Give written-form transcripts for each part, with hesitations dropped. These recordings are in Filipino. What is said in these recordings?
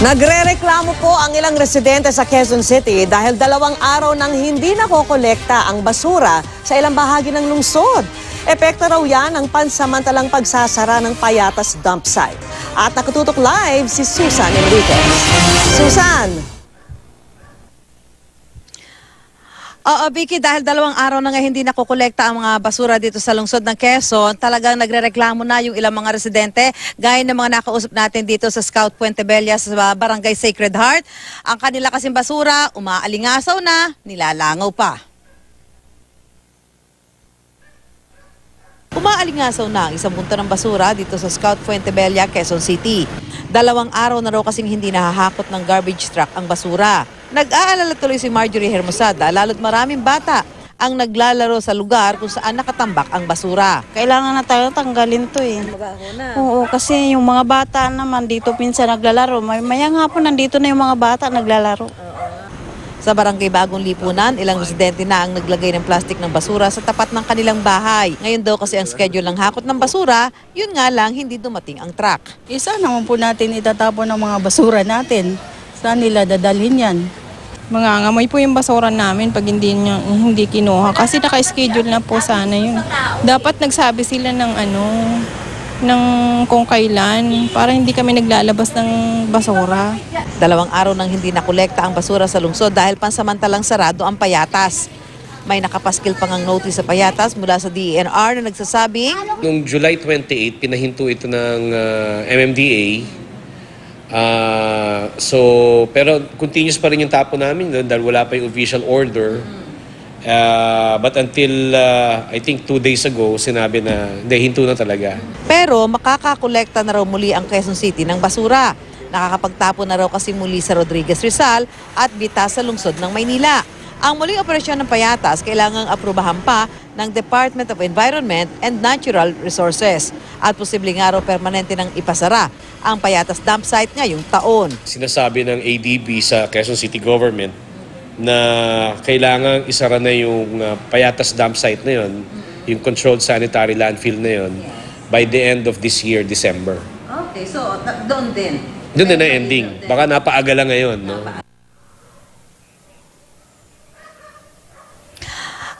Nagrereklamo po ang ilang residente sa Quezon City dahil 2 araw nang hindi nakokolekta ang basura sa ilang bahagi ng lungsod. Epekto raw yan ng pansamantalang pagsasara ng Payatas dump site. At nakatutok live si Susan Enriquez. Susan! Oo, Vicky, dahil 2 araw na nga hindi nakukolekta ang mga basura dito sa lungsod ng Quezon, talagang nagrereklamo na yung ilang mga residente, gaya ng mga nakausap natin dito sa Scout Puente Bella sa Barangay Sacred Heart. Ang kanila kasing basura, umaalingasaw na, nilalangaw pa. Umaalingasaw na ang isang punto ng basura dito sa Scout Puente Bella, Quezon City. 2 araw na raw kasing hindi nahahakot ng garbage truck ang basura. Nag-aalala tuloy si Marjorie Hermosada, lalo't maraming bata ang naglalaro sa lugar kung saan nakatambak ang basura. Kailangan na tayo tanggalin to eh. Oo, kasi yung mga bata naman dito pinsan naglalaro. Mayang hapon nandito na yung mga bata naglalaro. Sa Barangay Bagong Lipunan, ilang residente na ang naglagay ng plastik ng basura sa tapat ng kanilang bahay. Ngayon daw kasi ang schedule ng hakot ng basura, yun nga lang hindi dumating ang truck. Isa naman po natin itatapon ng mga basura natin. Saan nila dadalhin yan? Mangangamoy po yung basura namin pag hindi kinuha. Kasi naka-schedule na po sana yun. Dapat nagsabi sila ng kung kailan para hindi kami naglalabas ng basura. 2 araw nang hindi nakolekta ang basura sa lungsod dahil pansamantalang sarado ang Payatas. May nakapaskil pang ang notice sa Payatas mula sa DENR na nagsasabing, Noong July 28, pinahinto ito ng MMDA. Pero continuous pa rin yung tapo namin doon dahil wala pa yung official order. But until I think 2 days ago, sinabi na hinto na talaga. pero makakakolekta na raw muli ang Quezon City ng basura. Nakakapagtapo na raw kasi muli sa Rodriguez Rizal at Bita sa lungsod ng Maynila. Ang muling operasyon ng Payatas kailangang aprubahan pa ng Department of Environment and Natural Resources at posibleng araw permanente ng ipasara ang Payatas dump site ngayong taon. Sinasabi ng ADB sa Quezon City Government na kailangan isara na yung Payatas dump site na yun, yung controlled sanitary landfill na yun, by the end of this year, December. Okay, so doon din. Doon na ending. Baka napaaga lang ngayon, no?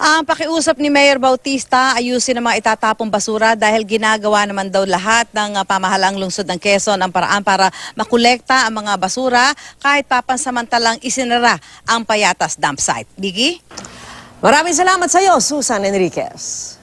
Ang pakiusap ni Mayor Bautista, ayusin ang mga itatapong basura dahil ginagawa naman daw lahat ng pamahalaang lungsod ng Quezon ang paraan para makolekta ang mga basura kahit papansamantalang isinara ang Payatas dump site. Biggie? Maraming salamat sa iyo, Susan Enriquez.